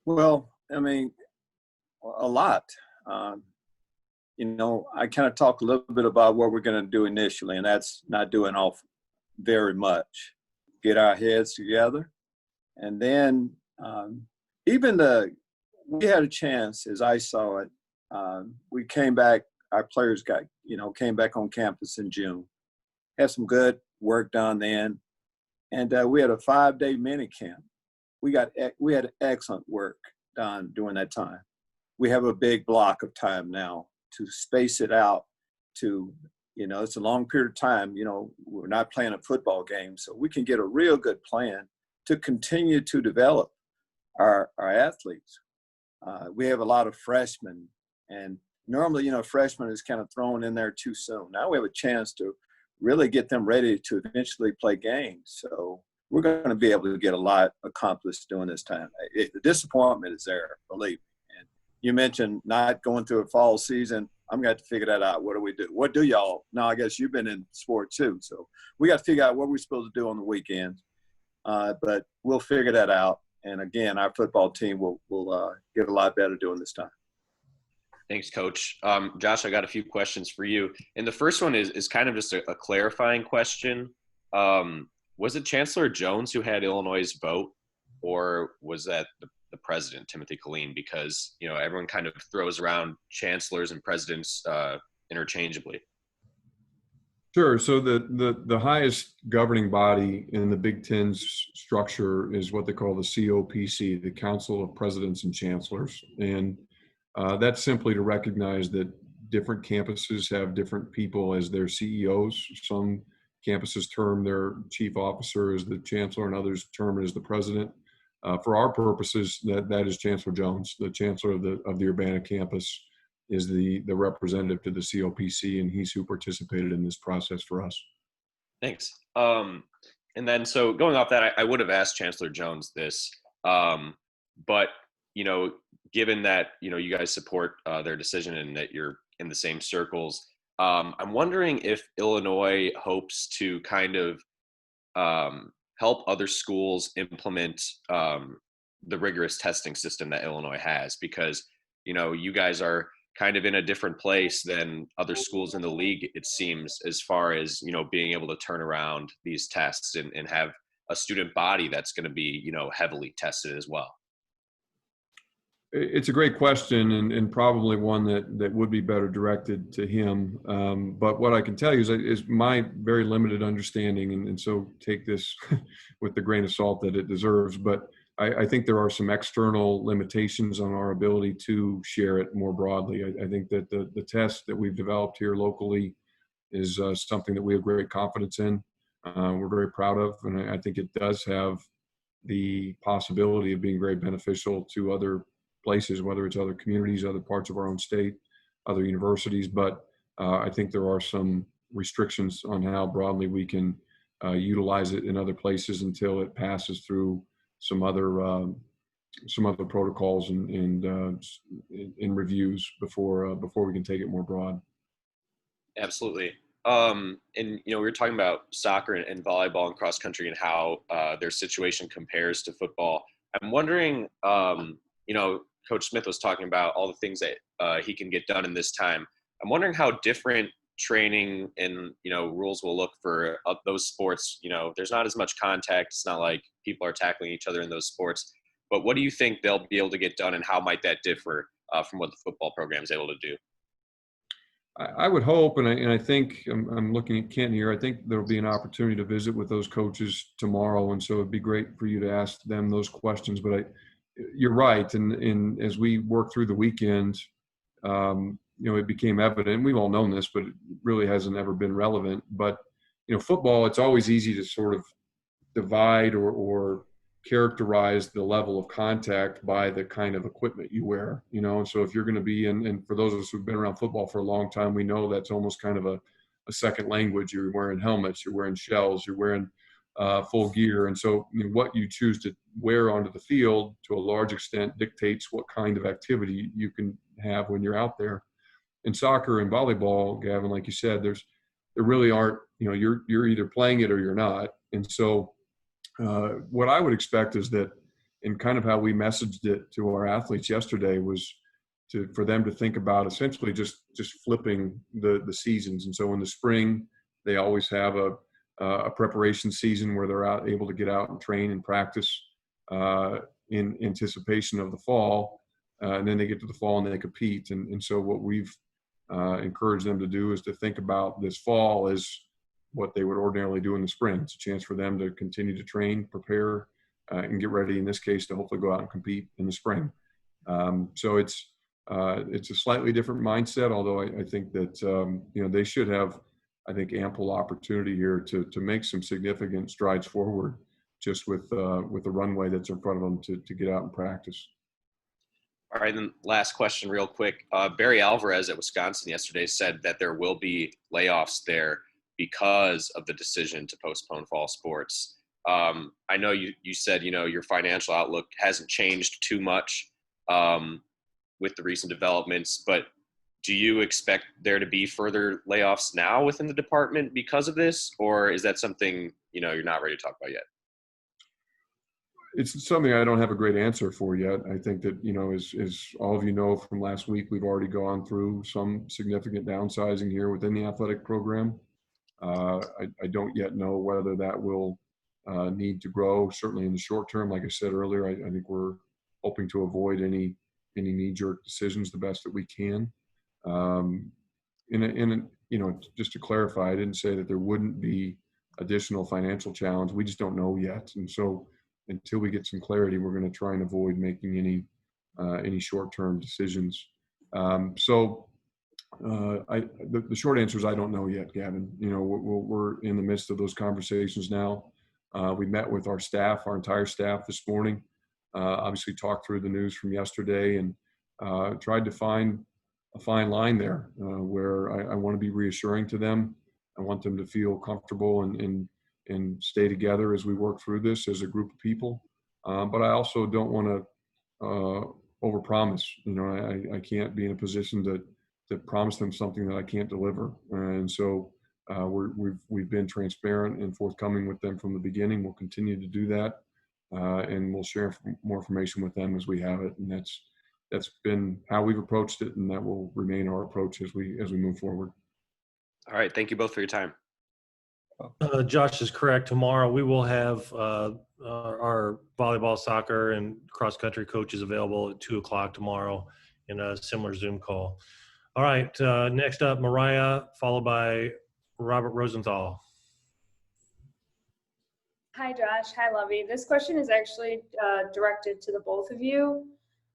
Well, I mean, a lot. I kind of talked a little bit about what we're going to do initially, and that's not doing all very much. Get our heads together. And then we had a chance, as I saw it. We came back, our players came back on campus in June. Had some good work done then. And we had a 5-day mini camp. We had excellent work done during that time. We have a big block of time now to space it out to, it's a long period of time. We're not playing a football game, so we can get a real good plan to continue to develop our athletes. We have a lot of freshmen, and normally, freshmen is kind of thrown in there too soon. Now we have a chance to really get them ready to eventually play games. So we're going to be able to get a lot accomplished during this time. The disappointment is there, believe me. And you mentioned not going through a fall season. I'm going to have to figure that out. What do we do? What do y'all? Now, I guess you've been in sport too. So we got to figure out what we're supposed to do on the weekends. But we'll figure that out. And again, our football team will get a lot better during this time. Thanks, Coach. Josh, I got a few questions for you. And the first one is kind of just a clarifying question. Was it Chancellor Jones who had Illinois' vote, or was that the president, Timothy Killeen? Because, everyone kind of throws around chancellors and presidents interchangeably. Sure. So the highest governing body in the Big Ten's structure is what they call the COPC, the Council of Presidents and Chancellors. And that's simply to recognize that different campuses have different people as their CEOs. Some campuses term their chief officer as the chancellor, and others term it as the president. For our purposes, that is Chancellor Jones, the chancellor of the Urbana campus, is the representative to the COPC, and he's who participated in this process for us. Thanks. And then, so going off that, I would have asked Chancellor Jones this, but given that you guys support their decision and that you're in the same circles, I'm wondering if Illinois hopes to kind of help other schools implement the rigorous testing system that Illinois has, because you guys are kind of in a different place than other schools in the league, it seems, as far as being able to turn around these tests and have a student body that's going to be heavily tested as well. It's a great question, and probably one that would be better directed to him. But what I can tell you is my very limited understanding, and so take this with the grain of salt that it deserves. But I think there are some external limitations on our ability to share it more broadly. I think that the test that we've developed here locally is something that we have great confidence in. We're very proud of, and I think it does have the possibility of being very beneficial to other places, whether it's other communities, other parts of our own state, other universities. But I think there are some restrictions on how broadly we can utilize it in other places until it passes through some other protocols and reviews before we can take it more broad. Absolutely. And we were talking about soccer and volleyball and cross country and how their situation compares to football. I'm wondering, Coach Smith was talking about all the things that he can get done in this time. I'm wondering how different training and rules will look for those sports. There's not as much contact. It's not like people are tackling each other in those sports. But what do you think they'll be able to get done, and how might that differ from what the football program is able to do? I would hope, and I think I'm looking at Kent here. I think there will be an opportunity to visit with those coaches tomorrow, and so it'd be great for you to ask them those questions. But you're right, and as we work through the weekend, it became evident. We've all known this, but it really hasn't ever been relevant. But football, it's always easy to sort of divide or characterize the level of contact by the kind of equipment you wear, you know. And so if you're going to be in, and for those of us who've been around football for a long time, we know that's almost kind of a second language. You're wearing helmets, you're wearing shells, you're wearing full gear. And so what you choose to wear onto the field to a large extent dictates what kind of activity you can have when you're out there. In soccer and volleyball, Gavin, like you said, there really aren't, you know, you're either playing it or you're not. And so what I would expect is that, and kind of how we messaged it to our athletes yesterday, was for them to think about essentially just flipping the seasons. And so in the spring, they always have a preparation season where they're able to get out and train and practice in anticipation of the fall. And then they get to the fall and they compete. And so what we've encouraged them to do is to think about this fall as what they would ordinarily do in the spring. It's a chance for them to continue to train, prepare, and get ready, in this case, to hopefully go out and compete in the spring. So it's a slightly different mindset, although I think that, you know, they should have, I think, ample opportunity here to make some significant strides forward, just with the runway that's in front of them to get out and practice. All right, then last question real quick. Barry Alvarez at Wisconsin yesterday said that there will be layoffs there because of the decision to postpone fall sports. I know you said, you know, your financial outlook hasn't changed too much with the recent developments, but do you expect there to be further layoffs now within the department because of this, or is that something, you know, you're not ready to talk about yet? It's something I don't have a great answer for yet. I think that, you know, as all of you know from last week, we've already gone through some significant downsizing here within the athletic program. I don't yet know whether that will need to grow, certainly in the short term. Like I said earlier, I think we're hoping to avoid any knee-jerk decisions the best that we can. And you know, just to clarify, I didn't say that there wouldn't be additional financial challenge. We just don't know yet. And so until we get some clarity, we're going to try and avoid making any short-term decisions. The short answer is I don't know yet, Gavin. You know, we're in the midst of those conversations now. We met with our staff, our entire staff, this morning. Obviously, talked through the news from yesterday and tried to find a fine line there where I want to be reassuring to them. I want them to feel comfortable and stay together as we work through this as a group of people. But I also don't want to overpromise. You know, I can't be in a position to promise them something that I can't deliver. And so we've been transparent and forthcoming with them from the beginning. We'll continue to do that, and we'll share more information with them as we have it. And that's been how we've approached it, and that will remain our approach as we move forward. All right, thank you both for your time. Josh is correct. Tomorrow we will have our volleyball, soccer, and cross-country coaches available at 2:00 tomorrow in a similar Zoom call. All right, next up, Mariah, followed by Robert Rosenthal. Hi, Josh. Hi, Lovie. This question is actually directed to the both of you.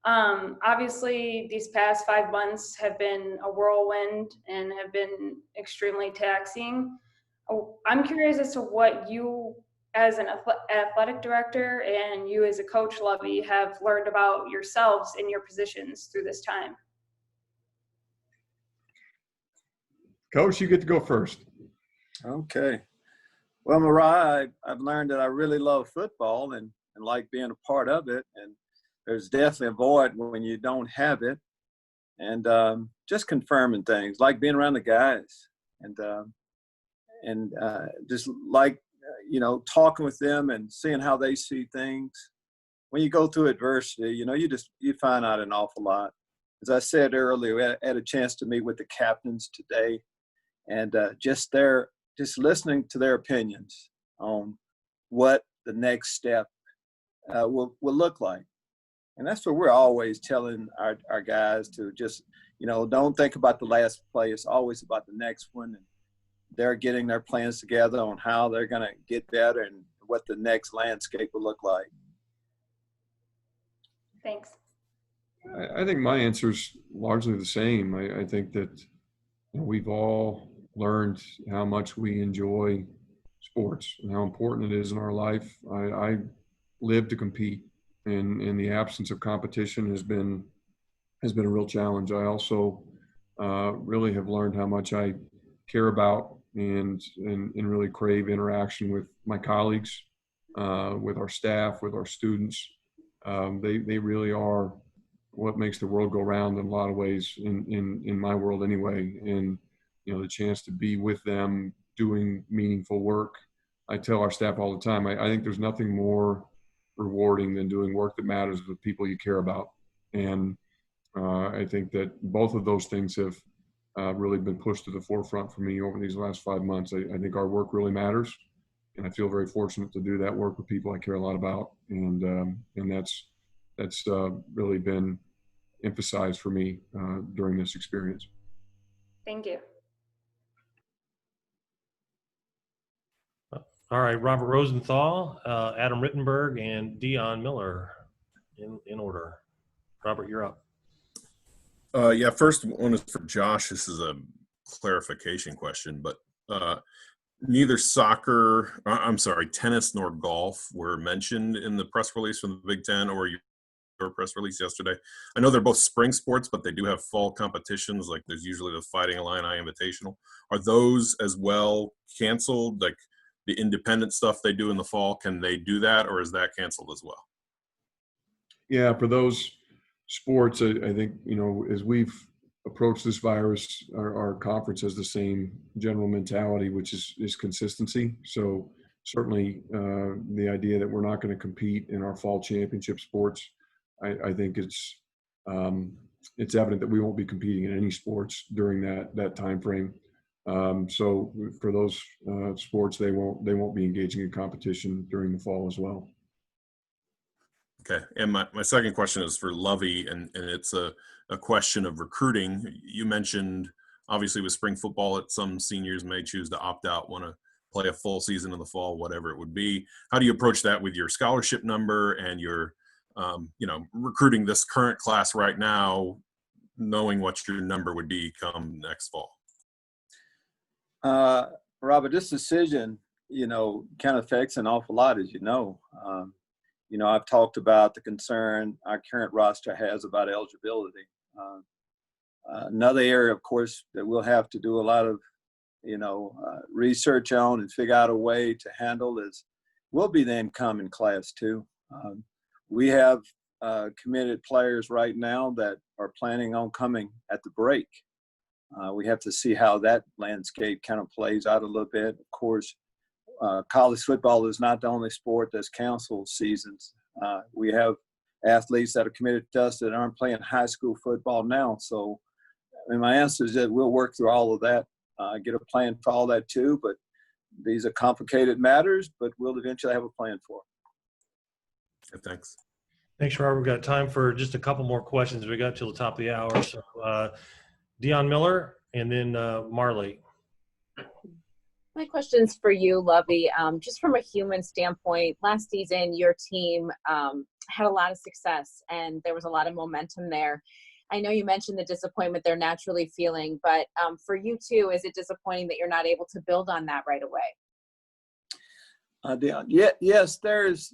Obviously, these past 5 months have been a whirlwind and have been extremely taxing. I'm curious as to what you, as an athletic director, and you as a coach, Lovie, have learned about yourselves and your positions through this time. Coach, you get to go first. Okay. Well, Mariah, I've learned that I really love football and like being a part of it. And there's definitely a void when you don't have it. And just confirming things, like being around the guys and just like, you know, talking with them and seeing how they see things. When you go through adversity, you know, you find out an awful lot. As I said earlier, we had a chance to meet with the captains today, and just listening to their opinions on what the next step will look like. And that's what we're always telling our guys to just, you know, don't think about the last play. It's always about the next one. And they're getting their plans together on how they're going to get better and what the next landscape will look like. Thanks. I think my answer is largely the same. I think that we've all learned how much we enjoy sports and how important it is in our life. I live to compete, and the absence of competition has been a real challenge. I also really have learned how much I care about and really crave interaction with my colleagues, with our staff, with our students. They really are what makes the world go round in a lot of ways, in my world anyway. And the chance to be with them doing meaningful work. I tell our staff all the time, I think there's nothing more rewarding than doing work that matters with people you care about. And I think that both of those things have really been pushed to the forefront for me over these last 5 months. I think our work really matters, and I feel very fortunate to do that work with people I care a lot about. And that's really been emphasized for me during this experience. Thank you. All right, Robert Rosenthal, Adam Rittenberg, and Dion Miller in order. Robert, you're up. Yeah, first one is for Josh. This is a clarification question, but neither tennis nor golf were mentioned in the press release from the Big Ten or your press release yesterday. I know they're both spring sports, but they do have fall competitions. Like there's usually the Fighting Illini Invitational. Are those as well canceled? Like the independent stuff they do in the fall, can they do that, or is that canceled as well? Yeah, for those sports, I think, as we've approached this virus, our conference has the same general mentality, which is consistency. So certainly the idea that we're not going to compete in our fall championship sports, I think it's evident that we won't be competing in any sports during that time frame. So for those sports, they won't be engaging in competition during the fall as well. Okay, and my second question is for Lovie, and it's a question of recruiting. You mentioned, obviously, with spring football, that some seniors may choose to opt out, want to play a full season in the fall, whatever it would be. How do you approach that with your scholarship number and your, recruiting this current class right now, knowing what your number would be come next fall? Robert, this decision, kind of affects an awful lot, as you know. I've talked about the concern our current roster has about eligibility. Another area, of course, that we'll have to do a lot of, research on and figure out a way to handle will be the incoming class too. We have committed players right now that are planning on coming at the break. We have to see how that landscape kind of plays out a little bit. Of course, college football is not the only sport that's canceled seasons. We have athletes that are committed to us that aren't playing high school football now. So, my answer is that we'll work through all of that, get a plan for all that too. But these are complicated matters, but we'll eventually have a plan for it. Okay, thanks. Thanks, Robert. We've got time for just a couple more questions. We got till the top of the hour. So Dion Miller and then Marley. My question's for you, Lovie. Just from a human standpoint, last season your team had a lot of success and there was a lot of momentum there. I know you mentioned the disappointment they're naturally feeling, but for you too, is it disappointing that you're not able to build on that right away? Dion, yes, there's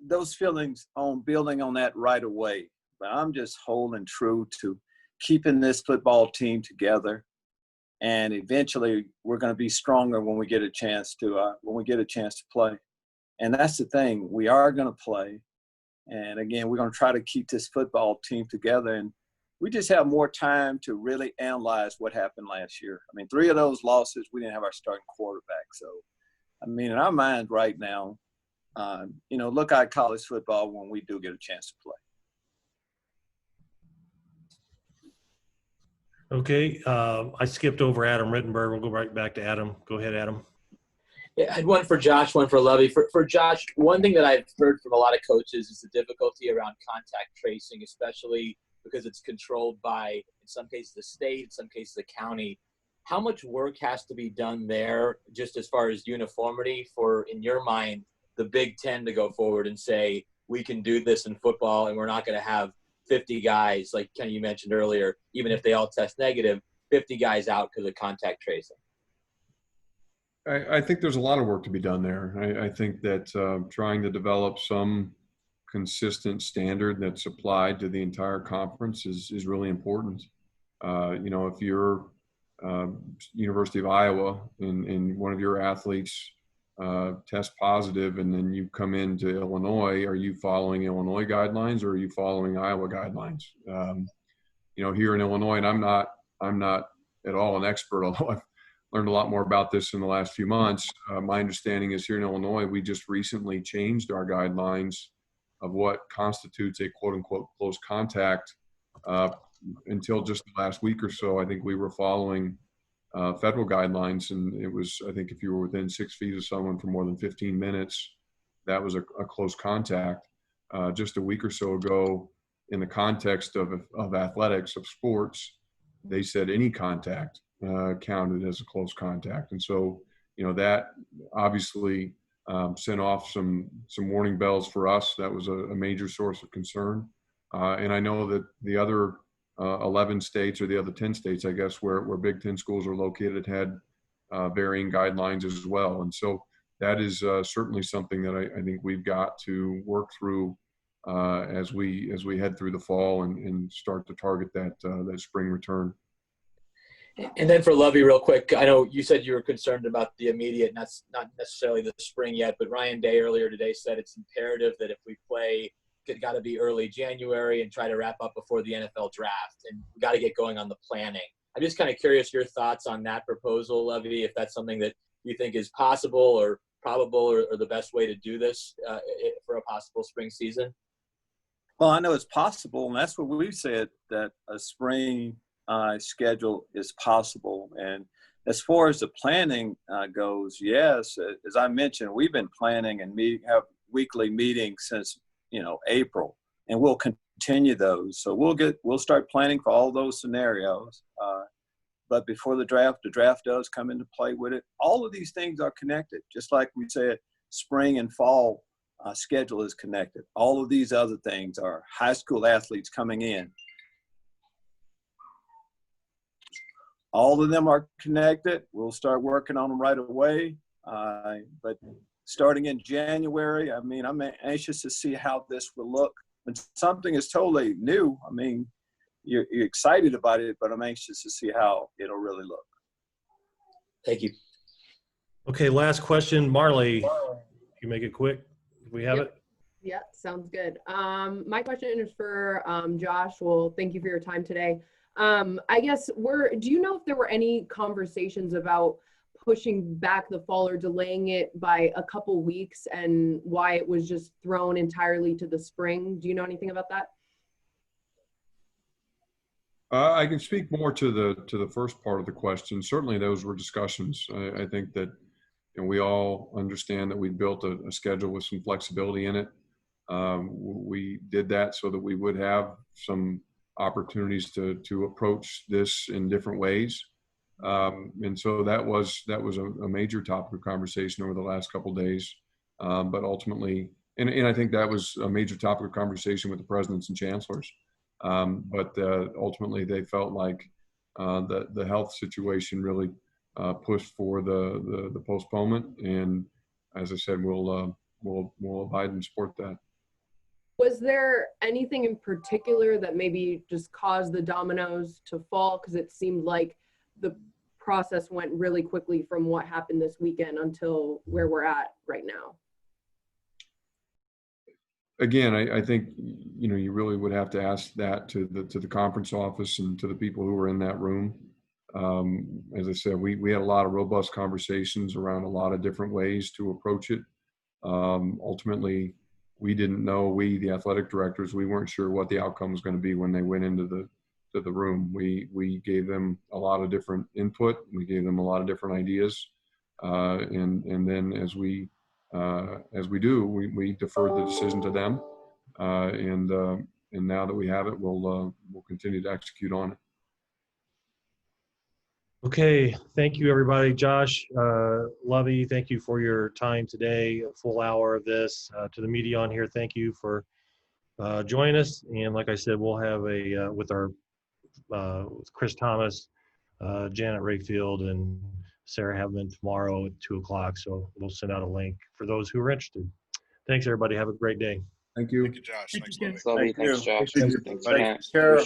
those feelings on building on that right away. But I'm just holding true to keeping this football team together. And eventually, we're going to be stronger when we get a chance to play. And that's the thing. We are going to play. And again, we're going to try to keep this football team together. And we just have more time to really analyze what happened last year. 3 of those losses, we didn't have our starting quarterback. So, in our mind right now, look at college football when we do get a chance to play. Okay, I skipped over Adam Rittenberg. We'll go right back to Adam. Go ahead, Adam. Yeah, I had one for Josh, one for Lovie. For Josh, one thing that I've heard from a lot of coaches is the difficulty around contact tracing, especially because it's controlled by, in some cases, the state, in some cases, the county. How much work has to be done there, just as far as uniformity, for, in your mind, the Big Ten to go forward and say, we can do this in football and we're not going to have 50 guys, like Kenny, you mentioned earlier, even if they all test negative, 50 guys out because of contact tracing? I think there's a lot of work to be done there. I think that trying to develop some consistent standard that's applied to the entire conference is really important. If you're University of Iowa and one of your athletes test positive and then you come into Illinois, are you following Illinois guidelines or are you following Iowa guidelines? Here in Illinois, and I'm not at all an expert, although I've learned a lot more about this in the last few months. My understanding is here in Illinois, we just recently changed our guidelines of what constitutes a quote unquote close contact. Until just the last week or so, I think we were following federal guidelines, and it was, I think if you were within 6 feet of someone for more than 15 minutes, that was a close contact. Just a week or so ago, in the context of athletics, of sports, they said any contact counted as a close contact. And so, that obviously sent off some warning bells for us. That was a major source of concern. And I know that the other 11 states, or the other 10 states, I guess, where Big Ten schools are located, had varying guidelines as well. And so that is certainly something that I think we've got to work through as we head through the fall and start to target that spring return. And then for Lovie, real quick, I know you said you were concerned about the immediate, not necessarily the spring yet, but Ryan Day earlier today said it's imperative that if we play, it got to be early January and try to wrap up before the NFL draft, and we got to get going on the planning. I'm just kind of curious your thoughts on that proposal, Lovie, if that's something that you think is possible or probable or the best way to do this for a possible spring season. Well, I know it's possible, and that's what we've said, that a spring schedule is possible. And as far as the planning goes, yes, as I mentioned, we've been planning and have weekly meetings since April, and we'll continue those. So we'll start planning for all those scenarios. But before the draft does come into play with it. All of these things are connected, just like we said, spring and fall schedule is connected. All of these other things are high school athletes coming in. All of them are connected. We'll start working on them right away. But starting in January, I'm anxious to see how this will look. When something is totally new, you're excited about it, but I'm anxious to see how it'll really look. Thank you. Okay, last question. Marley, you make it quick if we have it. Yeah, sounds good. My question is for Josh. Well, thank you for your time today. I guess do you know if there were any conversations about pushing back the fall or delaying it by a couple weeks, and why it was just thrown entirely to the spring? Do you know anything about that? I can speak more to the first part of the question. Certainly those were discussions. I think that we all understand that we built a schedule with some flexibility in it. We did that so that we would have some opportunities to approach this in different ways. And so that was a major topic of conversation over the last couple of days. But ultimately, and I think that was a major topic of conversation with the presidents and chancellors. But ultimately, they felt like the health situation really pushed for the postponement. And as I said, we'll abide and support that. Was there anything in particular that maybe just caused the dominoes to fall? Because it seemed like the process went really quickly from what happened this weekend until where we're at right now. Again, I think you really would have to ask that to the conference office and to the people who were in that room. As I said, we had a lot of robust conversations around a lot of different ways to approach it. Ultimately, we didn't know, the athletic directors, we weren't sure what the outcome was going to be when they went into the room. We gave them a lot of different input. We gave them a lot of different ideas. And then as we do, we deferred the decision to them. And now that we have it, we'll continue to execute on it. Okay, thank you, everybody. Josh, Lovie, thank you for your time today, a full hour of this. To the media on here, thank you for joining us. And like I said, we'll have with Chris Thomas, Janet Rayfield, and Sarah Havman tomorrow at 2:00. So we'll send out a link for those who are interested. Thanks, everybody. Have a great day. Thank you. Thank you, Josh. Thanks, Lovie. Lovie, thanks, Josh. Thank you. Thanks, Buddy, Matt. take care.